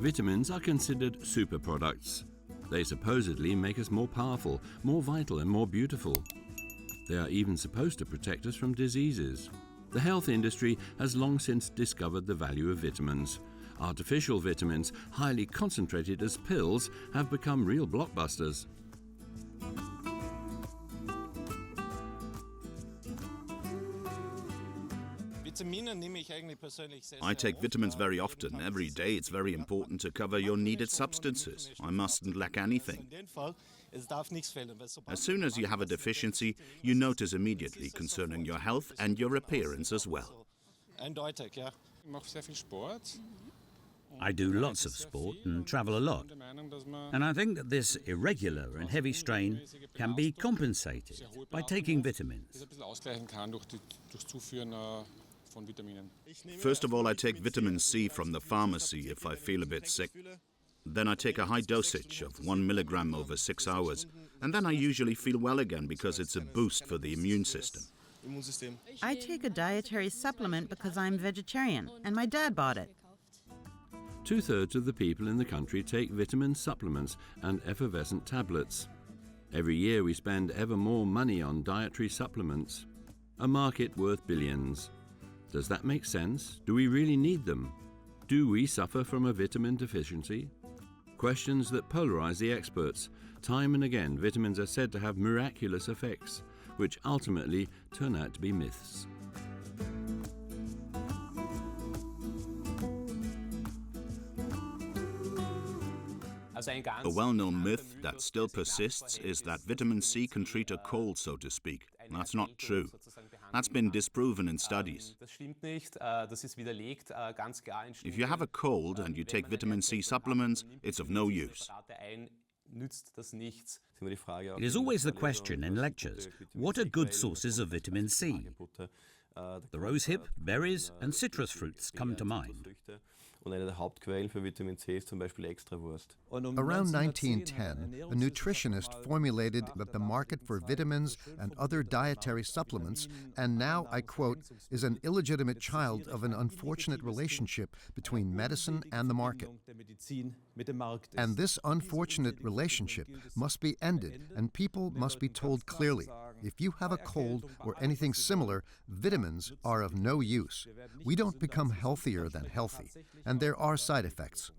Vitamins are considered superproducts. They supposedly make us more powerful, more vital and more beautiful. They are even supposed to protect us from diseases. The health industry has long since discovered the value of vitamins. Artificial vitamins, highly concentrated as pills, have become real blockbusters. I take vitamins very often. Every day it's very important to cover your needed substances. I mustn't lack anything. As soon as you have a deficiency, you notice immediately concerning your health and your appearance as well. I do lots of sport and travel a lot. And I think that this irregular and heavy strain can be compensated by taking vitamins. First of all, I take vitamin C from the pharmacy if I feel a bit sick. Then I take a high dosage of 1 milligram over 6 hours. And then I usually feel well again because it's a boost for the immune system. I take a dietary supplement because I'm vegetarian, and my dad bought it. 2/3 of the people in the country take vitamin supplements and effervescent tablets. Every year we spend ever more money on dietary supplements, a market worth billions. Does that make sense? Do we really need them? Do we suffer from a vitamin deficiency? Questions that polarize the experts. Time and again, vitamins are said to have miraculous effects, which ultimately turn out to be myths. A well-known myth that still persists is that vitamin C can treat a cold, so to speak. That's not true. That's been disproven in studies. If you have a cold and you take vitamin C supplements, it's of no use. It is always the question in lectures, what are good sources of vitamin C? The rosehip, berries and citrus fruits come to mind. Around 1910, a nutritionist formulated that the market for vitamins and other dietary supplements, and now, I quote, is an illegitimate child of an unfortunate relationship between medicine and the market. And this unfortunate relationship must be ended, and people must be told clearly, if you have a cold or anything similar, vitamins are of no use. We don't become healthier than healthy, and there are side effects.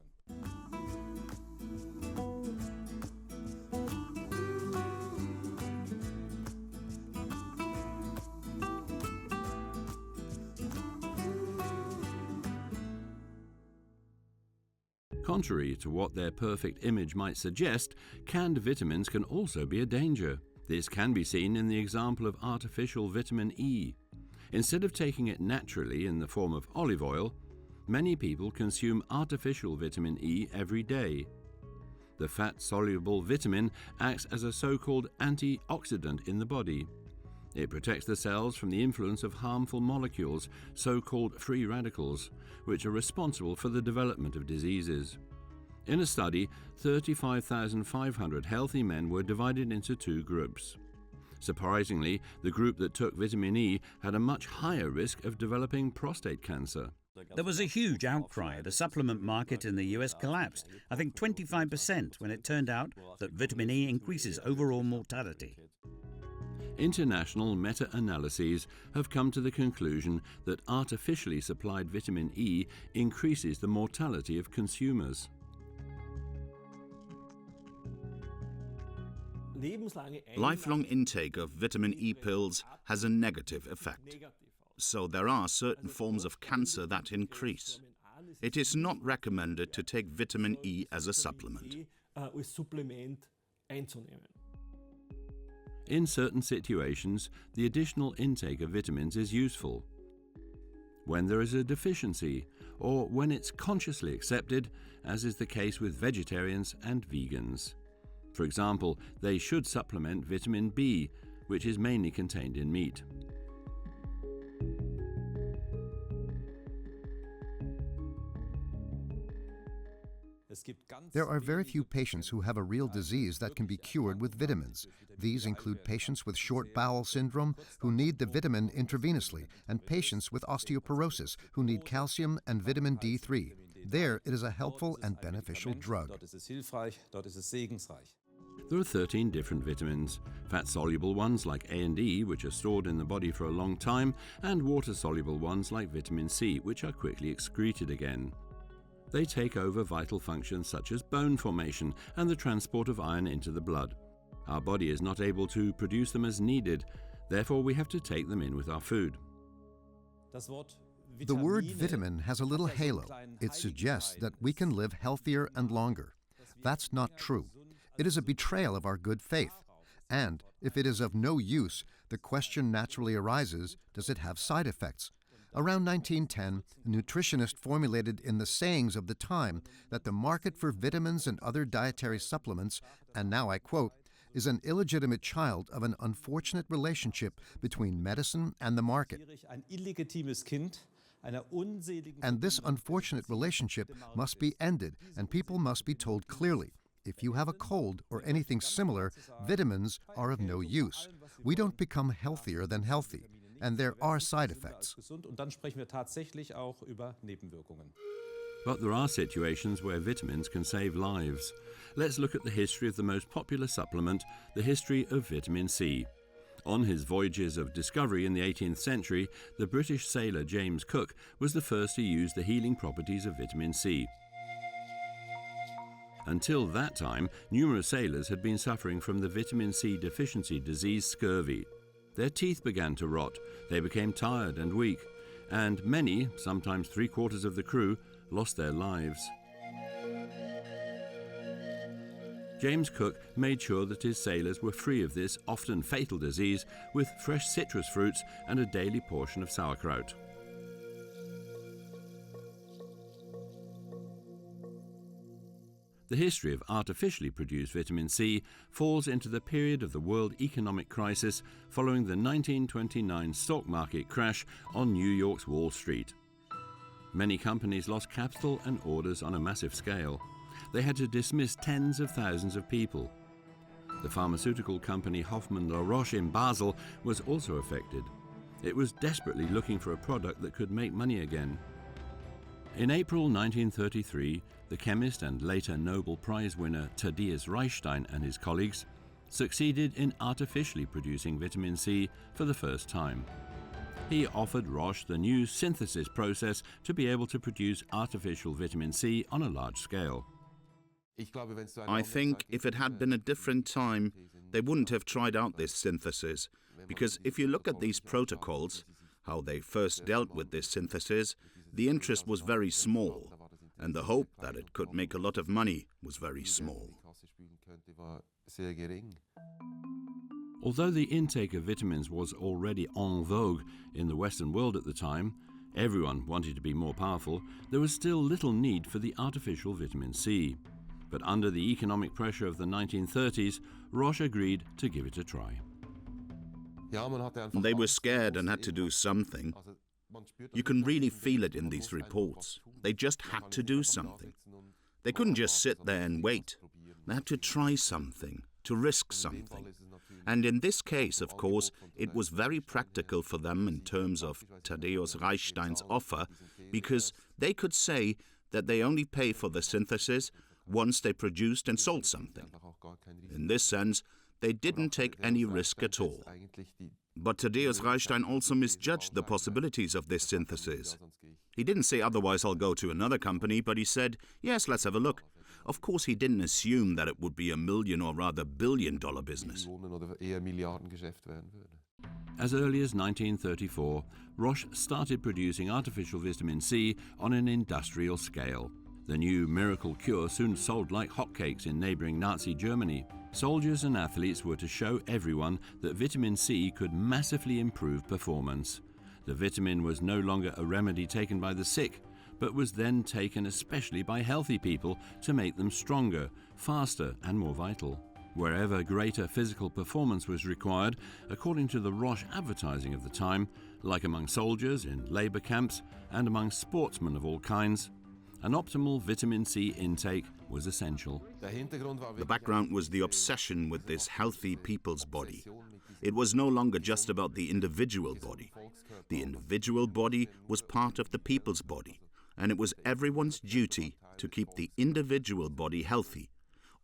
Contrary to what their perfect image might suggest, canned vitamins can also be a danger. This can be seen in the example of artificial vitamin E. Instead of taking it naturally in the form of olive oil, many people consume artificial vitamin E every day. The fat-soluble vitamin acts as a so-called antioxidant in the body. It protects the cells from the influence of harmful molecules, so-called free radicals, which are responsible for the development of diseases. In a study, 35,500 healthy men were divided into two groups. Surprisingly, the group that took vitamin E had a much higher risk of developing prostate cancer. There was a huge outcry. The supplement market in the US collapsed, I think 25%, when it turned out that vitamin E increases overall mortality. International meta-analyses have come to the conclusion that artificially supplied vitamin E increases the mortality of consumers. Lifelong intake of vitamin E pills has a negative effect. So there are certain forms of cancer that increase. It is not recommended to take vitamin E as a supplement. In certain situations, the additional intake of vitamins is useful. When there is a deficiency, or when it's consciously accepted, as is the case with vegetarians and vegans. For example, they should supplement vitamin B, which is mainly contained in meat. There are very few patients who have a real disease that can be cured with vitamins. These include patients with short bowel syndrome who need the vitamin intravenously, and patients with osteoporosis who need calcium and vitamin D3. There, it is a helpful and beneficial drug. There are 13 different vitamins, fat-soluble ones like A and E, which are stored in the body for a long time, and water-soluble ones like vitamin C, which are quickly excreted again. They take over vital functions such as bone formation and the transport of iron into the blood. Our body is not able to produce them as needed, therefore we have to take them in with our food. The word vitamin has a little halo. It suggests that we can live healthier and longer. That's not true. It is a betrayal of our good faith. And if it is of no use, the question naturally arises, does it have side effects? Around 1910, a nutritionist formulated in the sayings of the time that the market for vitamins and other dietary supplements, and now I quote, is an illegitimate child of an unfortunate relationship between medicine and the market. And this unfortunate relationship must be ended, and people must be told clearly, if you have a cold or anything similar, vitamins are of no use. We don't become healthier than healthy, and there are side effects. But there are situations where vitamins can save lives. Let's look at the history of the most popular supplement, the history of vitamin C. On his voyages of discovery in the 18th century, the British sailor James Cook was the first to use the healing properties of vitamin C. Until that time, numerous sailors had been suffering from the vitamin C deficiency disease scurvy. Their teeth began to rot, they became tired and weak, and many, sometimes 3/4 of the crew, lost their lives. James Cook made sure that his sailors were free of this often fatal disease with fresh citrus fruits and a daily portion of sauerkraut. The history of artificially produced vitamin C falls into the period of the world economic crisis following the 1929 stock market crash on New York's Wall Street. Many companies lost capital and orders on a massive scale. They had to dismiss tens of thousands of people. The pharmaceutical company Hoffmann La Roche in Basel was also affected. It was desperately looking for a product that could make money again. In April 1933, the chemist and later Nobel Prize winner Thaddeus Reichstein and his colleagues succeeded in artificially producing vitamin C for the first time. He offered Roche the new synthesis process to be able to produce artificial vitamin C on a large scale. I think if it had been a different time, they wouldn't have tried out this synthesis, because if you look at these protocols, how they first dealt with this synthesis, the interest was very small, and the hope that it could make a lot of money was very small. Although the intake of vitamins was already en vogue in the Western world at the time, everyone wanted to be more powerful, there was still little need for the artificial vitamin C. But under the economic pressure of the 1930s, Roche agreed to give it a try. They were scared and had to do something. You can really feel it in these reports. They just had to do something. They couldn't just sit there and wait. They had to try something, to risk something. And in this case, of course, it was very practical for them in terms of Thaddeus Reichstein's offer, because they could say that they only pay for the synthesis once they produced and sold something. In this sense, they didn't take any risk at all. But Thaddeus Reichstein also misjudged the possibilities of this synthesis. He didn't say, otherwise I'll go to another company, but he said, yes, let's have a look. Of course, he didn't assume that it would be a million or rather billion-dollar business. As early as 1934, Roche started producing artificial vitamin C on an industrial scale. The new miracle cure soon sold like hotcakes in neighboring Nazi Germany. Soldiers and athletes were to show everyone that vitamin C could massively improve performance. The vitamin was no longer a remedy taken by the sick, but was then taken especially by healthy people to make them stronger, faster and more vital. Wherever greater physical performance was required, according to the Roche advertising of the time, like among soldiers in labour camps and among sportsmen of all kinds, an optimal vitamin C intake was essential. The background was the obsession with this healthy people's body. It was no longer just about the individual body. The individual body was part of the people's body. and it was everyone's duty to keep the individual body healthy,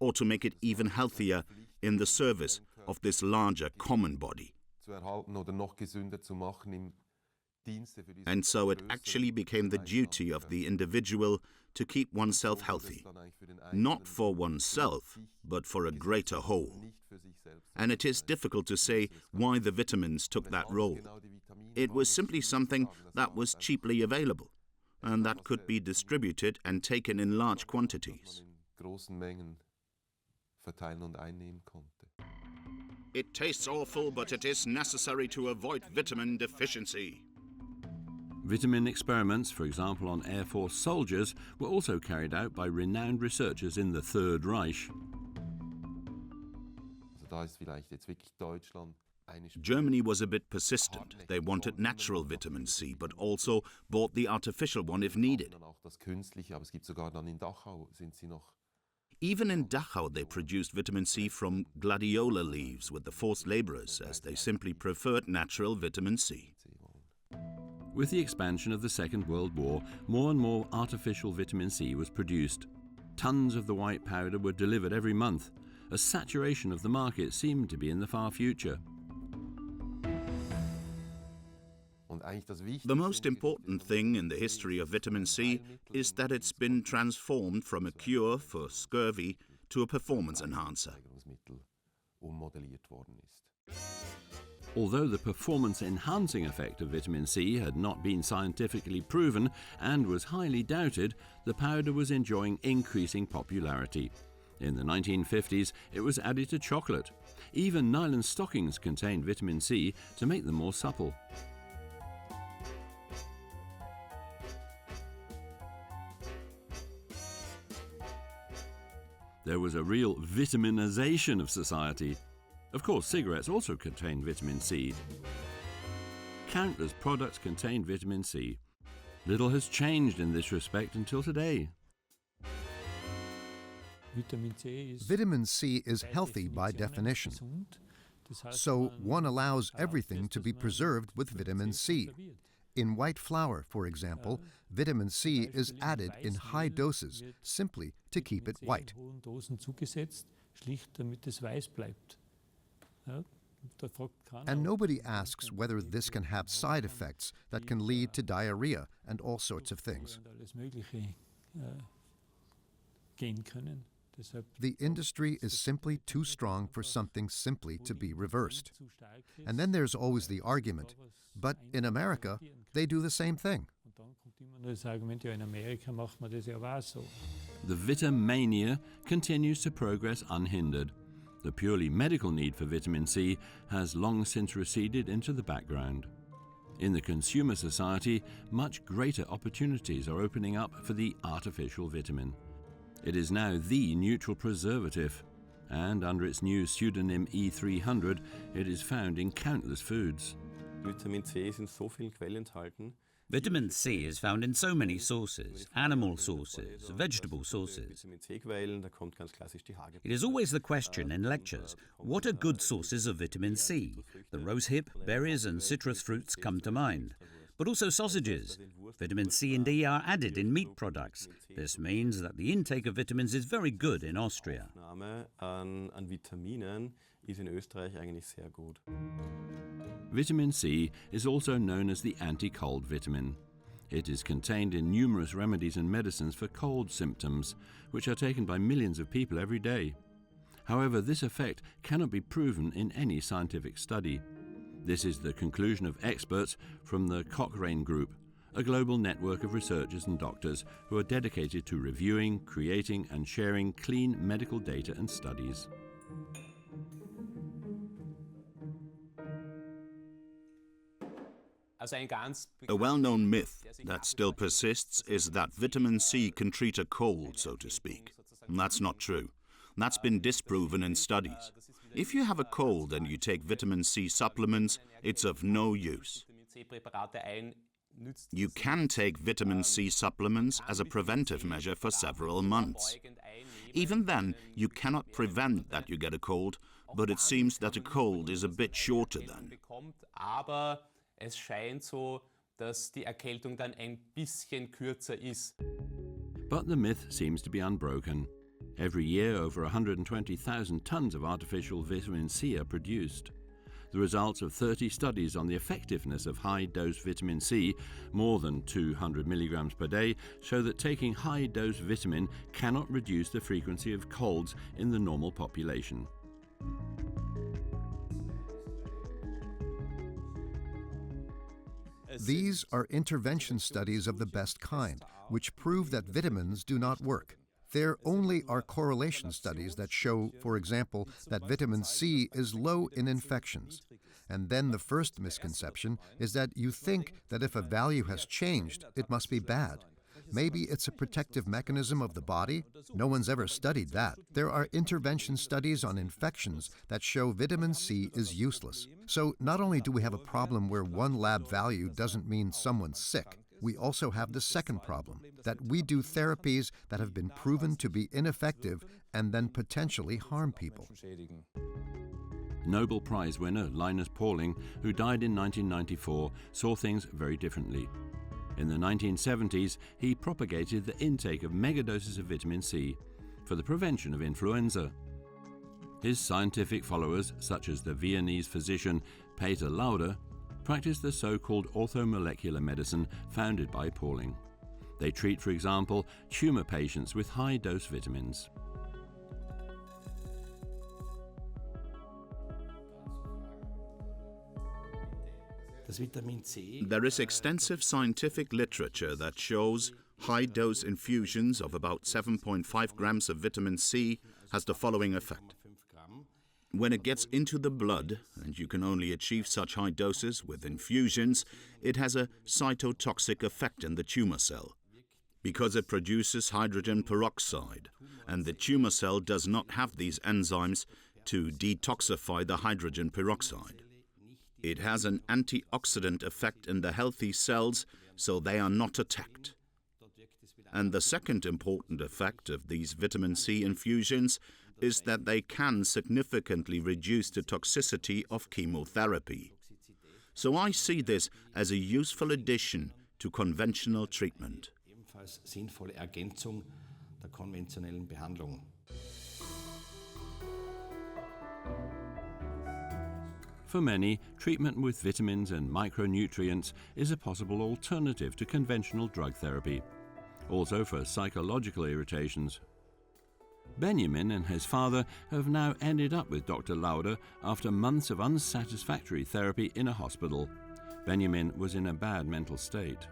or to make it even healthier in the service of this larger common body. And so it actually became the duty of the individual to keep oneself healthy, not for oneself, but for a greater whole. And it is difficult to say why the vitamins took that role. It was simply something that was cheaply available, and that could be distributed and taken in large quantities. It tastes awful, but it is necessary to avoid vitamin deficiency. Vitamin experiments, for example on Air Force soldiers, were also carried out by renowned researchers in the Third Reich. Germany was a bit persistent. They wanted natural vitamin C, but also bought the artificial one if needed. Even in Dachau, they produced vitamin C from gladiola leaves with the forced laborers, as they simply preferred natural vitamin C. With the expansion of the Second World War, more and more artificial vitamin C was produced. Tons of the white powder were delivered every month. A saturation of the market seemed to be in the far future. The most important thing in the history of vitamin C is that it's been transformed from a cure for scurvy to a performance enhancer. Although the performance-enhancing effect of vitamin C had not been scientifically proven and was highly doubted, the powder was enjoying increasing popularity. In the 1950s, it was added to chocolate. Even nylon stockings contained vitamin C to make them more supple. There was a real vitaminization of society. Of course, cigarettes also contain vitamin C. Countless products contain vitamin C. Little has changed in this respect until today. Vitamin C is healthy by definition. So one allows everything to be preserved with vitamin C. In white flour, for example, vitamin C is added in high doses simply to keep it white. And nobody asks whether this can have side effects that can lead to diarrhea and all sorts of things. The industry is simply too strong for something simply to be reversed. And then there's always the argument, but in America, they do the same thing. The vitamania continues to progress unhindered. The purely medical need for vitamin C has long since receded into the background. In the consumer society, much greater opportunities are opening up for the artificial vitamin. It is now the neutral preservative, and under its new pseudonym E300, it is found in countless foods. Vitamin C is found in so many sources, animal sources, vegetable sources. It is always the question in lectures, what are good sources of vitamin C? The rosehip, berries and citrus fruits come to mind. But also sausages. Vitamin C and D are added in meat products. This means that the intake of vitamins is very good in Austria. Vitamin C is also known as the anti-cold vitamin. It is contained in numerous remedies and medicines for cold symptoms, which are taken by millions of people every day. However, this effect cannot be proven in any scientific study. This is the conclusion of experts from the Cochrane Group, a global network of researchers and doctors who are dedicated to reviewing, creating and sharing clean medical data and studies. A well-known myth that still persists is that vitamin C can treat a cold, so to speak. And that's not true. That's been disproven in studies. If you have a cold and you take vitamin C supplements, it's of no use. You can take vitamin C supplements as a preventive measure for several months. Even then, you cannot prevent that you get a cold, but it seems that a cold is a bit shorter then. dass die Erkältung dann ein bisschen kürzer ist. But the myth seems to be unbroken. Every year, over 120,000 tons of artificial vitamin C are produced. The results of 30 studies on the effectiveness of high-dose vitamin C, more than 200 milligrams per day, show that taking high-dose vitamin cannot reduce the frequency of colds in the normal population. These are intervention studies of the best kind, which prove that vitamins do not work. There only are correlation studies that show, for example, that vitamin C is low in infections. And then the first misconception is that you think that if a value has changed, it must be bad. Maybe it's a protective mechanism of the body? No one's ever studied that. There are intervention studies on infections that show vitamin C is useless. So not only do we have a problem where one lab value doesn't mean someone's sick, we also have the second problem, that we do therapies that have been proven to be ineffective and then potentially harm people. Nobel Prize winner Linus Pauling, who died in 1994, saw things very differently. In the 1970s, he propagated the intake of megadoses of vitamin C for the prevention of influenza. His scientific followers, such as the Viennese physician Peter Lauder, practice the so-called orthomolecular medicine founded by Pauling. They treat, for example, tumor patients with high-dose vitamins. There is extensive scientific literature that shows high-dose infusions of about 7.5 grams of vitamin C has the following effect. When it gets into the blood, and you can only achieve such high doses with infusions, it has a cytotoxic effect in the tumor cell, because it produces hydrogen peroxide, and the tumor cell does not have these enzymes to detoxify the hydrogen peroxide. It has an antioxidant effect in the healthy cells, so they are not attacked. And the second important effect of these vitamin C infusions is that they can significantly reduce the toxicity of chemotherapy. So I see this as a useful addition to conventional treatment. For many, treatment with vitamins and micronutrients is a possible alternative to conventional drug therapy. Also for psychological irritations. Benjamin and his father have now ended up with Dr. Lauder after months of unsatisfactory therapy in a hospital. Benjamin was in a bad mental state.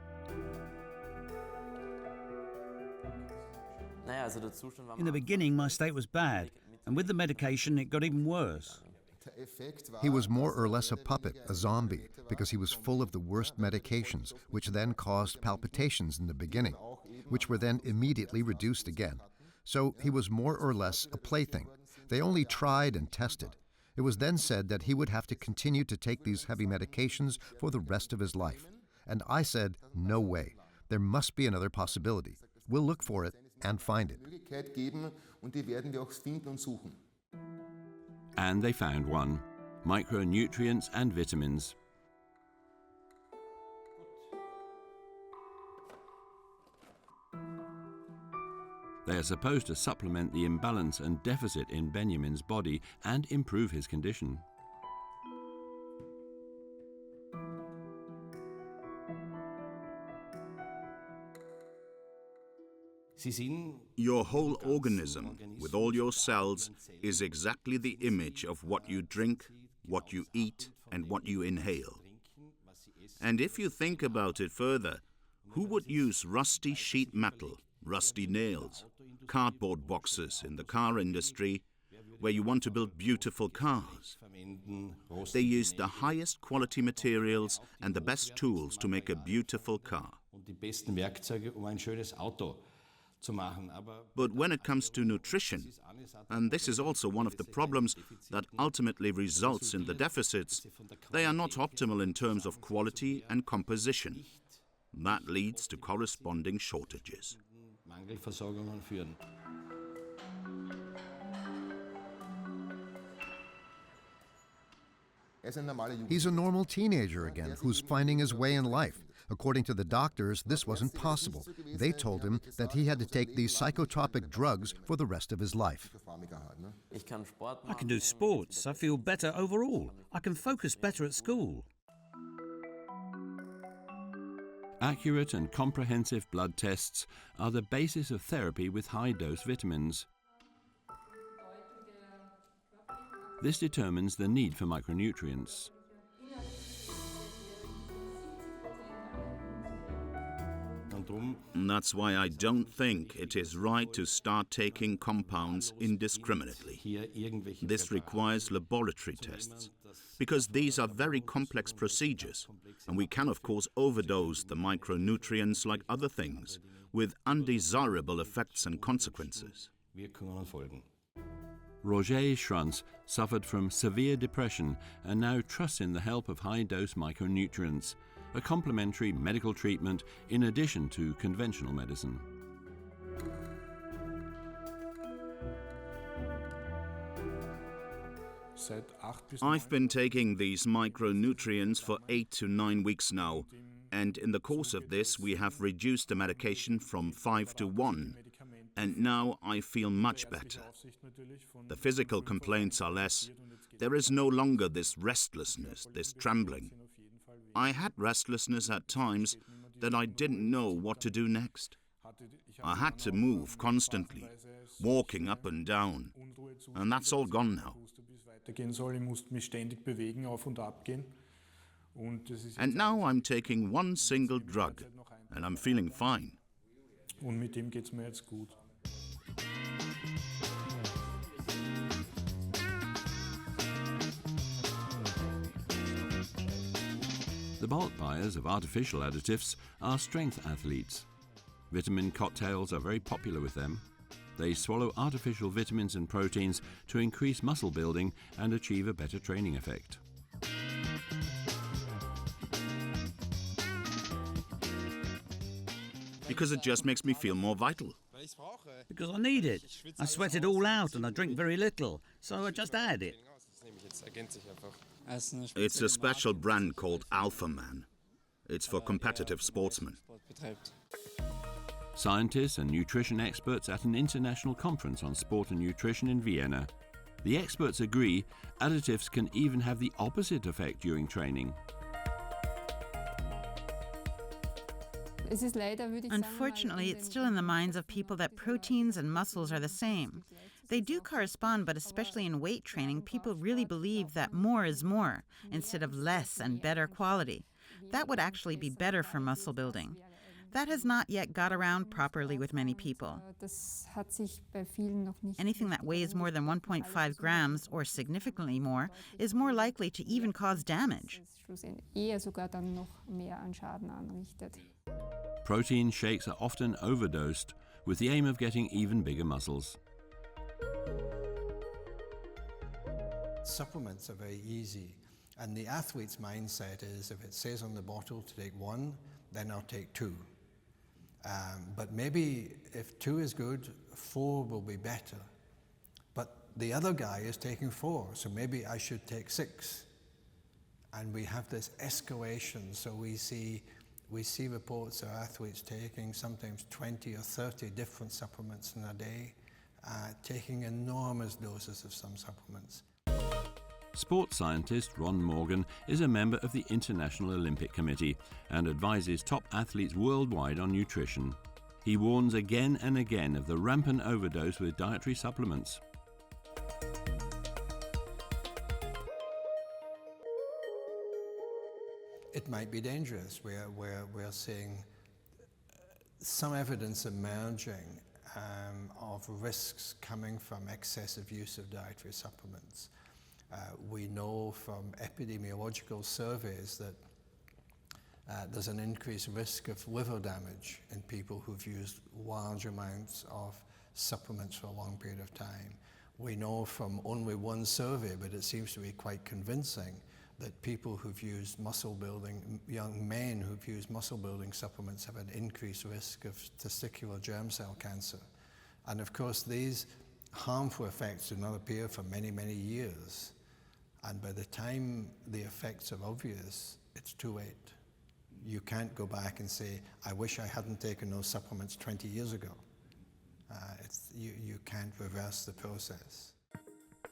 In the beginning, my state was bad, and with the medication, it got even worse. He was more or less a puppet, a zombie, because he was full of the worst medications, which then caused palpitations in the beginning, which were then immediately reduced again. So he was more or less a plaything. They only tried and tested. It was then said that he would have to continue to take these heavy medications for the rest of his life. And I said, no way. There must be another possibility. We'll look for it and find it. And they found one: micronutrients and vitamins. They are supposed to supplement the imbalance and deficit in Benjamin's body and improve his condition. Your whole organism, with all your cells, is exactly the image of what you drink, what you eat, and what you inhale. And if you think about it further, who would use rusty sheet metal, rusty nails, cardboard boxes in the car industry where you want to build beautiful cars? They use the highest quality materials and the best tools to make a beautiful car. But when it comes to nutrition, and this is also one of the problems that ultimately results in the deficits, they are not optimal in terms of quality and composition. That leads to corresponding shortages. He's a normal teenager again who's finding his way in life. According to the doctors, this wasn't possible. They told him that he had to take these psychotropic drugs for the rest of his life. I can do sports. I feel better overall. I can focus better at school. Accurate and comprehensive blood tests are the basis of therapy with high-dose vitamins. This determines the need for micronutrients. And that's why I don't think it is right to start taking compounds indiscriminately. This requires laboratory tests, because these are very complex procedures, and we can of course overdose the micronutrients like other things, with undesirable effects and consequences. Roger Schranz suffered from severe depression and now trusts in the help of high-dose micronutrients, a complementary medical treatment in addition to conventional medicine. I've been taking these micronutrients for 8 to 9 weeks now, and in the course of this we have reduced the medication from 5 to 1, and now I feel much better. The physical complaints are less. There is no longer this restlessness, this trembling. I had restlessness at times that I didn't know what to do next. I had to move constantly, walking up and down, and that's all gone now. And now I'm taking one single drug, and I'm feeling fine. The bulk buyers of artificial additives are strength athletes. Vitamin cocktails are very popular with them. They swallow artificial vitamins and proteins to increase muscle building and achieve a better training effect. Because it just makes me feel more vital. Because I need it. I sweat it all out and I drink very little, so I just add it. It's a special brand called Alpha Man. It's for competitive sportsmen. Scientists and nutrition experts at an international conference on sport and nutrition in Vienna. The experts agree additives can even have the opposite effect during training. Unfortunately, it's still in the minds of people that proteins and muscles are the same. They do correspond, but especially in weight training, people really believe that more is more, instead of less and better quality. That would actually be better for muscle building. That has not yet got around properly with many people. Anything that weighs more than 1.5 grams or significantly more is more likely to even cause damage. Protein shakes are often overdosed with the aim of getting even bigger muscles. Supplements are very easy, and the athlete's mindset is if it says on the bottle to take 1, then I'll take 2. But maybe if 2 is good, 4 will be better. But the other guy is taking 4, so maybe I should take 6. And we have this escalation, so we see reports of athletes taking sometimes 20 or 30 different supplements in a day, taking enormous doses of some supplements. Sports scientist Ron Morgan is a member of the International Olympic Committee and advises top athletes worldwide on nutrition. He warns again and again of the rampant overdose with dietary supplements. It might be dangerous. We're seeing some evidence emerging of risks coming from excessive use of dietary supplements. We know from epidemiological surveys that there's an increased risk of liver damage in people who've used large amounts of supplements for a long period of time. We know from only one survey, but it seems to be quite convincing, that people who've used muscle building, young men who've used muscle building supplements have an increased risk of testicular germ cell cancer. And of course, these harmful effects do not appear for many, many years. And by the time the effects are obvious, it's too late. You can't go back and say, I wish I hadn't taken those supplements 20 years ago. You can't reverse the process.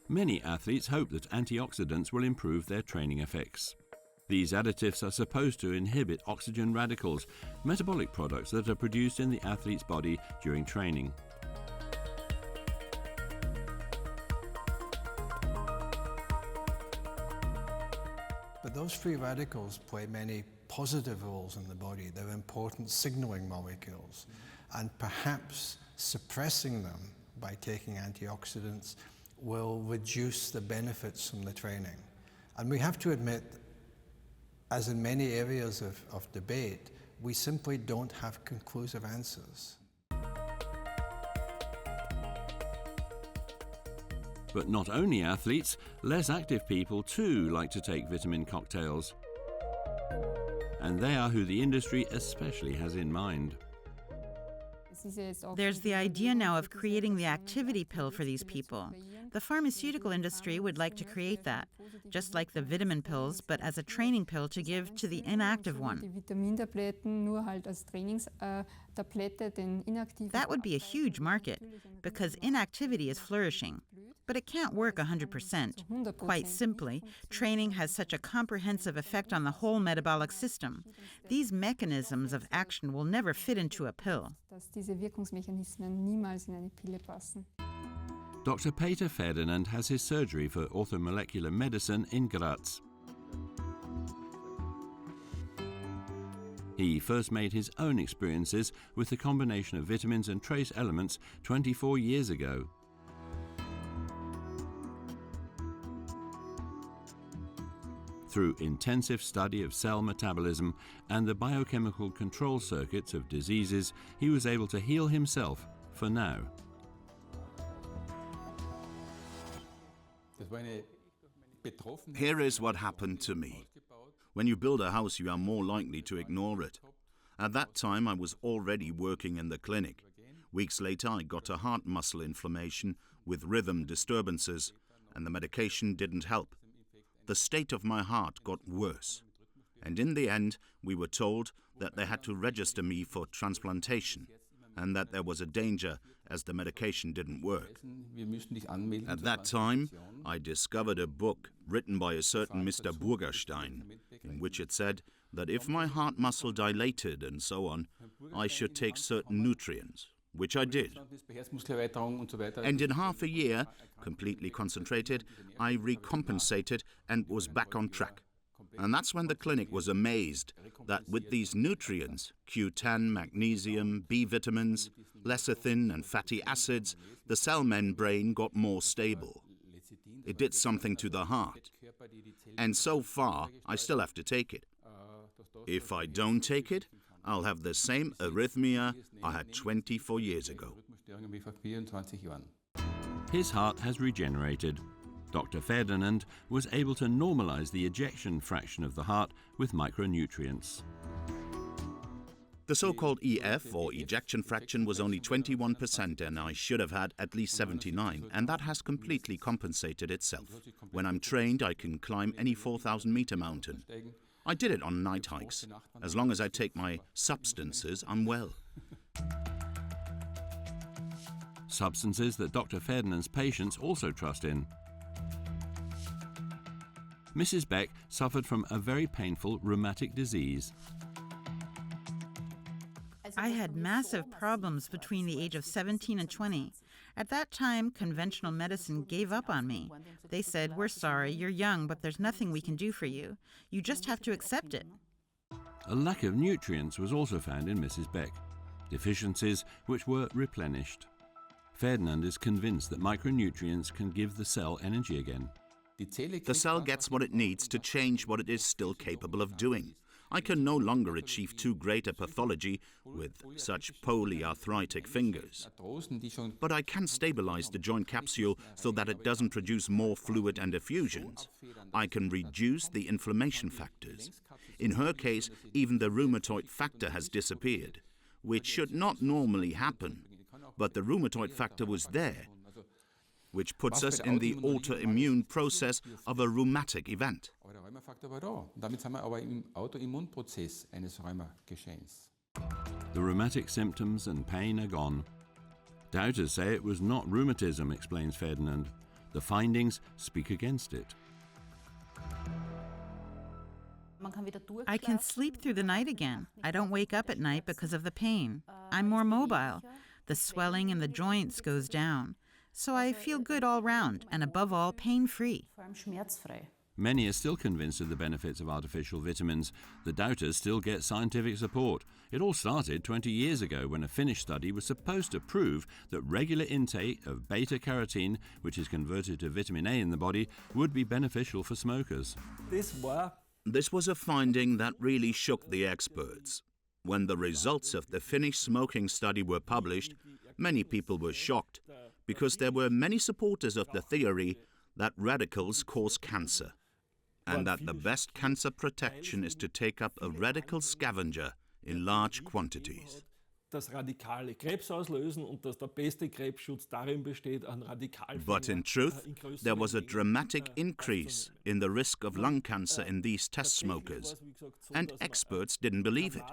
Many athletes hope that antioxidants will improve their training effects. These additives are supposed to inhibit oxygen radicals, metabolic products that are produced in the athlete's body during training. But those free radicals play many positive roles in the body. They're important signaling molecules. And perhaps suppressing them by taking antioxidants will reduce the benefits from the training. And we have to admit, as in many areas of debate, we simply don't have conclusive answers. But not only athletes, less active people too like to take vitamin cocktails. And they are who the industry especially has in mind. There's the idea now of creating the activity pill for these people. The pharmaceutical industry would like to create that, just like the vitamin pills, but as a training pill to give to the inactive one. That would be a huge market, because inactivity is flourishing. But it can't work 100%. Quite simply, training has such a comprehensive effect on the whole metabolic system. These mechanisms of action will never fit into a pill. Dr. Peter Ferdinand has his surgery for orthomolecular medicine in Graz. He first made his own experiences with the combination of vitamins and trace elements 24 years ago. Through intensive study of cell metabolism and the biochemical control circuits of diseases, he was able to heal himself for now. Here is what happened to me. When you build a house, you are more likely to ignore it. At that time, I was already working in the clinic. Weeks later, I got a heart muscle inflammation with rhythm disturbances, and the medication didn't help. The state of my heart got worse, and in the end we were told that they had to register me for transplantation and that there was a danger as the medication didn't work. At that time, I discovered a book written by a certain Mr. Burgerstein, in which it said that if my heart muscle dilated and so on, I should take certain nutrients, which I did. And in half a year, completely concentrated, I recompensated and was back on track. And that's when the clinic was amazed that with these nutrients, Q10, magnesium, B vitamins, lecithin and fatty acids, the cell membrane got more stable. It did something to the heart. And so far, I still have to take it. If I don't take it, I'll have the same arrhythmia I had 24 years ago. His heart has regenerated. Dr. Ferdinand was able to normalize the ejection fraction of the heart with micronutrients. The so-called EF, or ejection fraction, was only 21%, and I should have had at least 79, and that has completely compensated itself. When I'm trained, I can climb any 4,000-meter mountain. I did it on night hikes. As long as I take my substances, I'm well. Substances that Dr. Ferdinand's patients also trust in. Mrs. Beck suffered from a very painful rheumatic disease. I had massive problems between the age of 17 and 20. At that time, conventional medicine gave up on me. They said, "We're sorry, you're young, but there's nothing we can do for you. You just have to accept it." A lack of nutrients was also found in Mrs. Beck, deficiencies which were replenished. Ferdinand is convinced that micronutrients can give the cell energy again. The cell gets what it needs to change what it is still capable of doing. I can no longer achieve too great a pathology with such polyarthritic fingers. But I can stabilize the joint capsule so that it doesn't produce more fluid and effusions. I can reduce the inflammation factors. In her case, even the rheumatoid factor has disappeared, which should not normally happen. But the rheumatoid factor was there. which puts us in the autoimmune process of a rheumatic event. Aber der Rheumafaktor war da. Damit sind wir aber im Autoimmunprozess eines Rheumageschehens. The rheumatic symptoms and pain are gone. Doubters say it was not rheumatism, explains Ferdinand. The findings speak against it. I can sleep through the night again. I don't wake up at night because of the pain. I'm more mobile. The swelling in the joints goes down. So I feel good all round, and above all, pain-free. Many are still convinced of the benefits of artificial vitamins. The doubters still get scientific support. It all started 20 years ago when a Finnish study was supposed to prove that regular intake of beta-carotene, which is converted to vitamin A in the body, would be beneficial for smokers. This was a finding that really shook the experts. When the results of the Finnish smoking study were published, many people were shocked because there were many supporters of the theory that radicals cause cancer and that the best cancer protection is to take up a radical scavenger in large quantities. But in truth, there was a dramatic increase in the risk of lung cancer in these test smokers, and experts didn't believe it.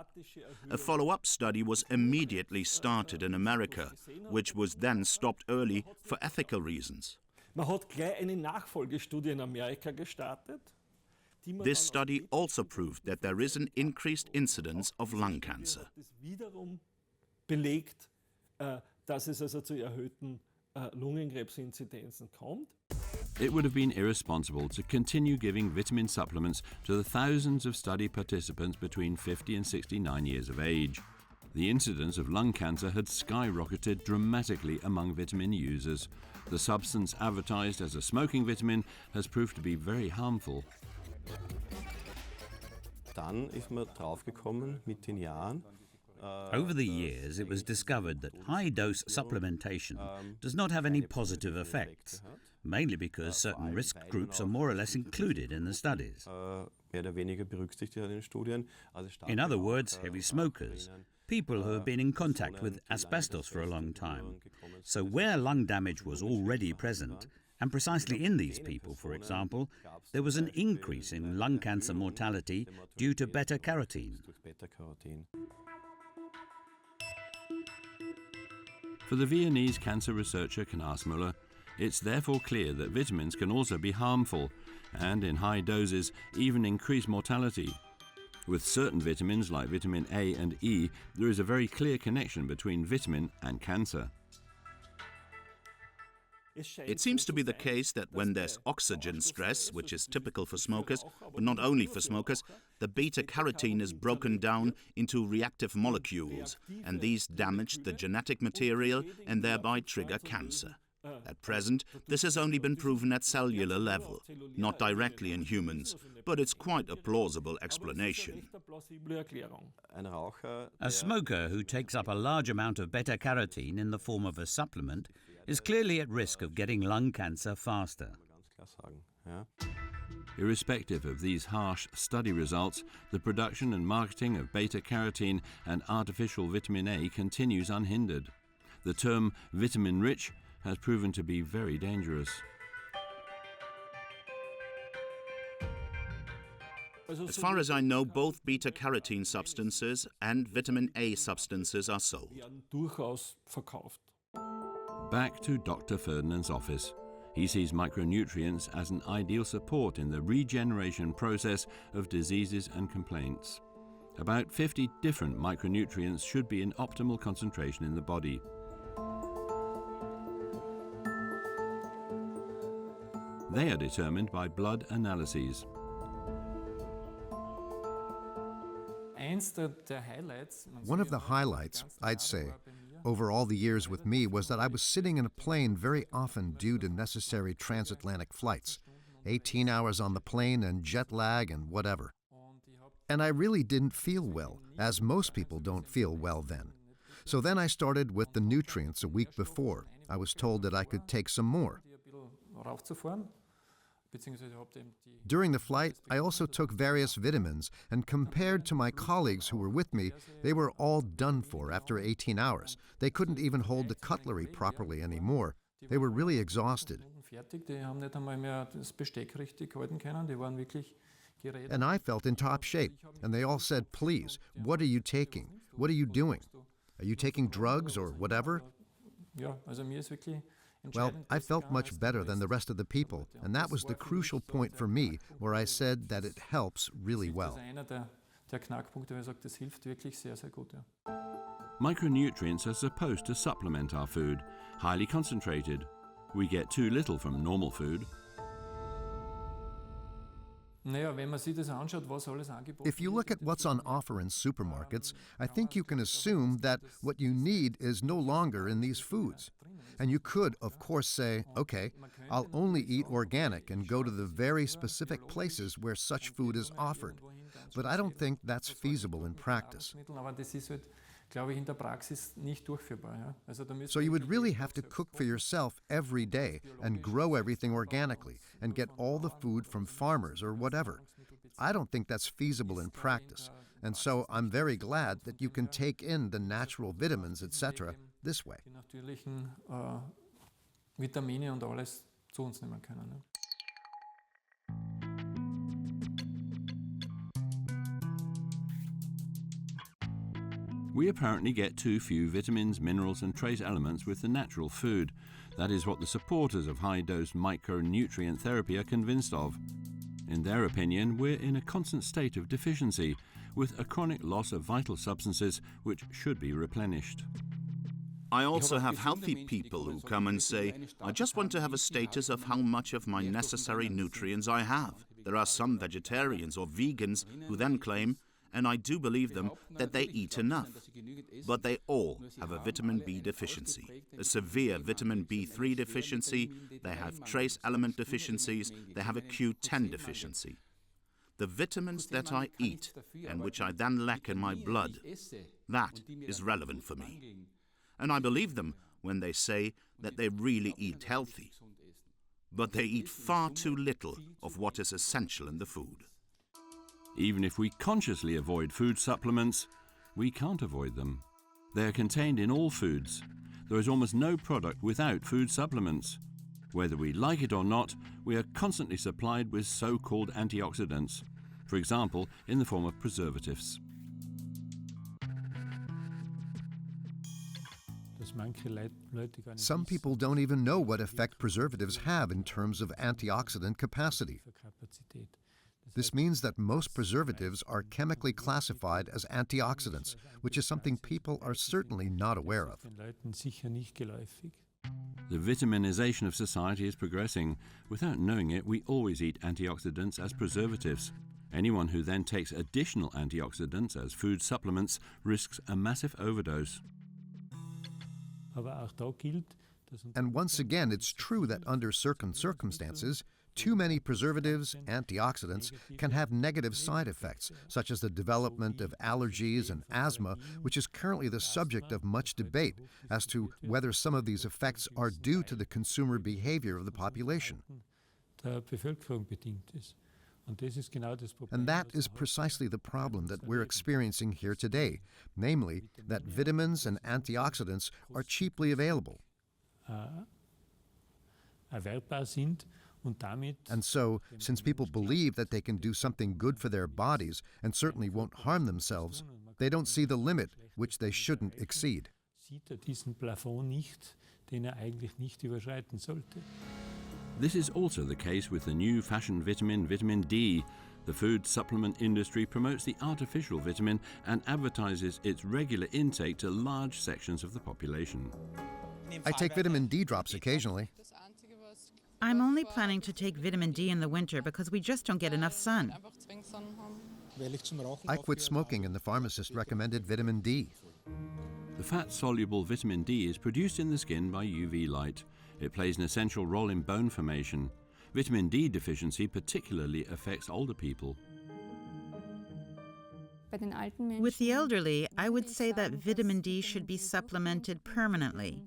A follow-up study was immediately started in America, which was then stopped early for ethical reasons. Man hat gleich eine Nachfolgestudie in Amerika gestartet. This study also proved that there is an increased incidence of lung cancer. Das wiederum belegt, dass es also zu erhöhten Lungenkrebsinzidenzen kommt. It would have been irresponsible to continue giving vitamin supplements to the thousands of study participants between 50 and 69 years of age. The incidence of lung cancer had skyrocketed dramatically among vitamin users. The substance advertised as a smoking vitamin has proved to be very harmful. Dann ist man draufgekommen mit den Jahren. Over the years, it was discovered that high-dose supplementation does not have any positive effects, mainly because certain risk groups are more or less included in the studies. Mehr oder weniger berücksichtigt in den Studien. In other words, heavy smokers, people who have been in contact with asbestos for a long time. So where lung damage was already present, and precisely in these people, for example, there was an increase in lung cancer mortality due to beta-carotene. For the Viennese cancer researcher Knas Müller, it's therefore clear that vitamins can also be harmful and, in high doses, even increase mortality. With certain vitamins like vitamin A and E, there is a very clear connection between vitamin and cancer. It seems to be the case that when there's oxygen stress, which is typical for smokers, but not only for smokers, the beta-carotene is broken down into reactive molecules, and these damage the genetic material and thereby trigger cancer. At present, this has only been proven at cellular level, not directly in humans, but it's quite a plausible explanation. A smoker who takes up a large amount of beta-carotene in the form of a supplement is clearly at risk of getting lung cancer faster. Irrespective of these harsh study results, the production and marketing of beta-carotene and artificial vitamin A continues unhindered. The term vitamin-rich has proven to be very dangerous. As far as I know, both beta-carotene substances and vitamin A substances are sold. Back to Dr. Ferdinand's office. He sees micronutrients as an ideal support in the regeneration process of diseases and complaints. About 50 different micronutrients should be in optimal concentration in the body. They are determined by blood analyses. One of the highlights, I'd say, over all the years with me was that I was sitting in a plane very often due to necessary transatlantic flights, 18 hours on the plane and jet lag and whatever. And I really didn't feel well, as most people don't feel well then. So then I started with the nutrients a week before. I was told that I could take some more. During the flight, I also took various vitamins, and compared to my colleagues who were with me, they were all done for after 18 hours. They couldn't even hold the cutlery properly anymore. They were really exhausted. And I felt in top shape, and they all said, "Please, what are you taking? What are you doing? Are you taking drugs or whatever?" Well, I felt much better than the rest of the people, and that was the crucial point for me, where I said that it helps really well. Micronutrients are supposed to supplement our food, highly concentrated. We get too little from normal food. If you look at what's on offer in supermarkets, I think you can assume that what you need is no longer in these foods. And you could, of course, say, okay, I'll only eat organic and go to the very specific places where such food is offered. But I don't think that's feasible in practice. So you would really have to cook for yourself every day and grow everything organically and get all the food from farmers or whatever. I don't think that's feasible in practice. And so I'm very glad that you can take in the natural vitamins, etc., this way. We apparently get too few vitamins, minerals and trace elements with the natural food. That is what the supporters of high-dose micronutrient therapy are convinced of. In their opinion, we're in a constant state of deficiency, with a chronic loss of vital substances which should be replenished. I also have healthy people who come and say, I just want to have a status of how much of my necessary nutrients I have. There are some vegetarians or vegans who then claim, and I do believe them, that they eat enough. But they all have a vitamin B deficiency, a severe vitamin B3 deficiency, they have trace element deficiencies, they have a Q10 deficiency. The vitamins that I eat, and which I then lack in my blood, that is relevant for me. And I believe them when they say that they really eat healthy. But they eat far too little of what is essential in the food. Even if we consciously avoid food supplements, we can't avoid them. They are contained in all foods. There is almost no product without food supplements. Whether we like it or not, we are constantly supplied with so-called antioxidants, for example, in the form of preservatives. Some people don't even know what effect preservatives have in terms of antioxidant capacity. This means that most preservatives are chemically classified as antioxidants, which is something people are certainly not aware of. The vitaminization of society is progressing. Without knowing it, we always eat antioxidants as preservatives. Anyone who then takes additional antioxidants as food supplements risks a massive overdose. And once again, it's true that under certain circumstances, too many preservatives, antioxidants, can have negative side effects, such as the development of allergies and asthma, which is currently the subject of much debate as to whether some of these effects are due to the consumer behavior of the population. And that is precisely the problem that we're experiencing here today, namely that vitamins and antioxidants are cheaply available. And so, since people believe that they can do something good for their bodies and certainly won't harm themselves, they don't see the limit, which they shouldn't exceed. This is also the case with the new fashion vitamin, vitamin D. The food supplement industry promotes the artificial vitamin and advertises its regular intake to large sections of the population. I take vitamin D drops occasionally. I'm only planning to take vitamin D in the winter because we just don't get enough sun. I quit smoking and the pharmacist recommended vitamin D. The fat-soluble vitamin D is produced in the skin by UV light. It plays an essential role in bone formation. Vitamin D deficiency particularly affects older people. With the elderly, I would say that vitamin D should be supplemented permanently,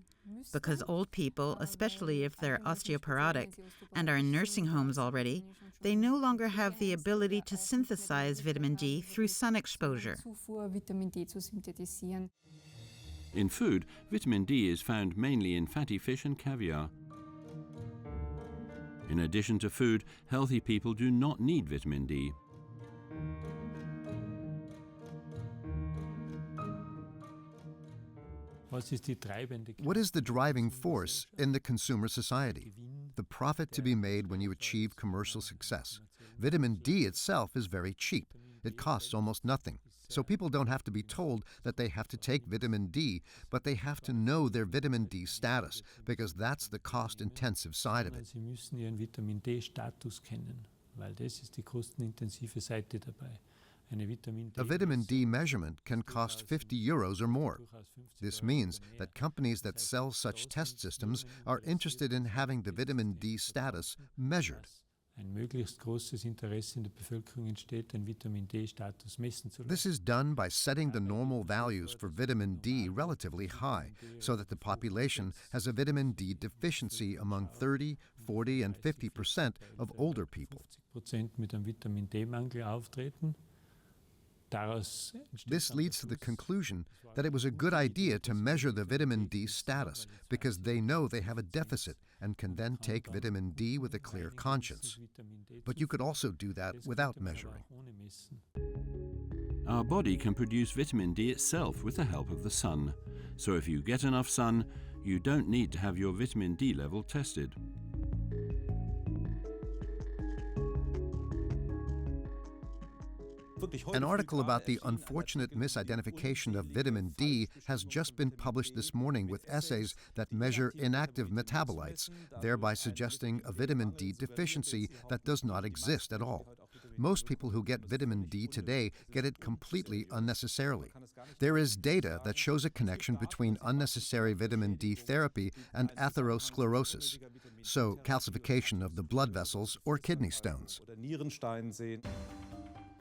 because old people, especially if they're osteoporotic and are in nursing homes already, they no longer have the ability to synthesize vitamin D through sun exposure. In food, vitamin D is found mainly in fatty fish and caviar. In addition to food, healthy people do not need vitamin D. What is the driving force in the consumer society? The profit to be made when you achieve commercial success. Vitamin D itself is very cheap. It costs almost nothing. So people don't have to be told that they have to take vitamin D, but they have to know their vitamin D status, because that's the cost-intensive side of it. Sie müssen ihren Vitamin D-Status kennen, weil das ist die kostenintensive Seite dabei. A vitamin D measurement can cost €50 or more. This means that companies that sell such test systems are interested in having the vitamin D status measured. Ein möglichst großes Interesse in der Bevölkerung entsteht, den Vitamin D-Status messen zu lassen. This is done by setting the normal values for vitamin D relatively high, so that the population has a vitamin D deficiency among 30, 40, and 50% of older people. 50% mit einem Vitamin D-Mangel auftreten. This leads to the conclusion that it was a good idea to measure the vitamin D status, because they know they have a deficit and can then take vitamin D with a clear conscience. But you could also do that without measuring. Our body can produce vitamin D itself with the help of the sun. So if you get enough sun, you don't need to have your vitamin D level tested. An article about the unfortunate misidentification of vitamin D has just been published this morning with essays that measure inactive metabolites, thereby suggesting a vitamin D deficiency that does not exist at all. Most people who get vitamin D today get it completely unnecessarily. There is data that shows a connection between unnecessary vitamin D therapy and atherosclerosis, so calcification of the blood vessels or kidney stones.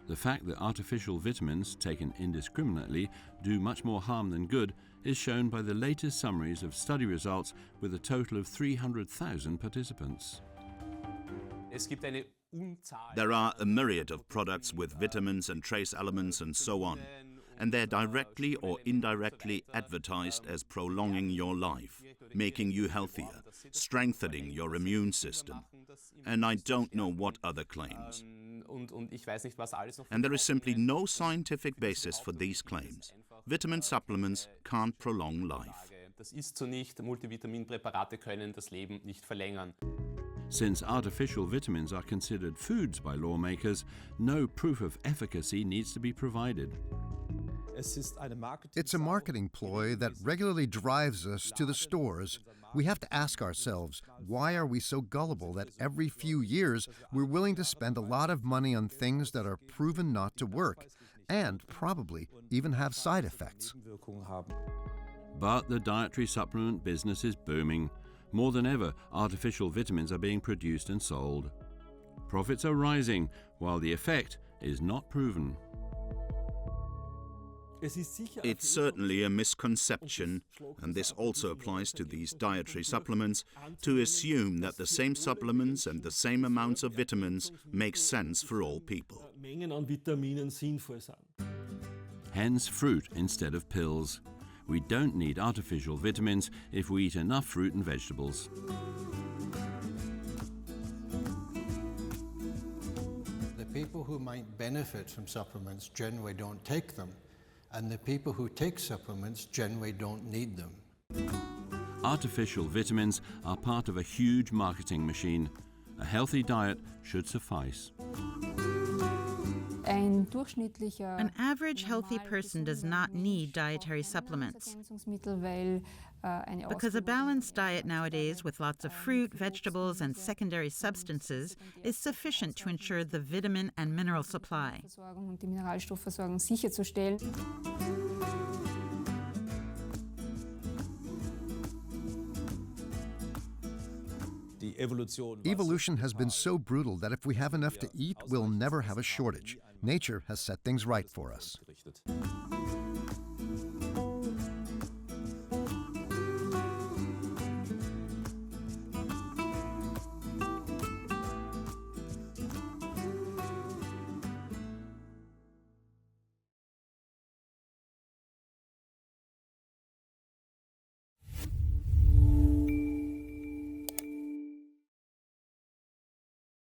The fact that artificial vitamins, taken indiscriminately, do much more harm than good is shown by the latest summaries of study results with a total of 300,000 participants. There are a myriad of products with vitamins and trace elements and so on, and they're directly or indirectly advertised as prolonging your life, making you healthier, strengthening your immune system, and I don't know what other claims. And there is simply no scientific basis for these claims. Vitamin supplements can't prolong life. Das ist so nicht. Multivitaminpräparate können das Leben nicht verlängern. Since artificial vitamins are considered foods by lawmakers, no proof of efficacy needs to be provided. It's a marketing ploy that regularly drives us to the stores. We have to ask ourselves, why are we so gullible that every few years we're willing to spend a lot of money on things that are proven not to work and probably even have side effects? But the dietary supplement business is booming. More than ever, artificial vitamins are being produced and sold. Profits are rising, while the effect is not proven. It's certainly a misconception, and this also applies to these dietary supplements, to assume that the same supplements and the same amounts of vitamins make sense for all people. Hence fruit instead of pills. We don't need artificial vitamins if we eat enough fruit and vegetables. The people who might benefit from supplements generally don't take them, and the people who take supplements generally don't need them. Artificial vitamins are part of a huge marketing machine. A healthy diet should suffice. An average healthy person does not need dietary supplements, because a balanced diet nowadays with lots of fruit, vegetables, and secondary substances is sufficient to ensure the vitamin and mineral supply. Evolution has been so brutal that if we have enough to eat, we'll never have a shortage. Nature has set things right for us.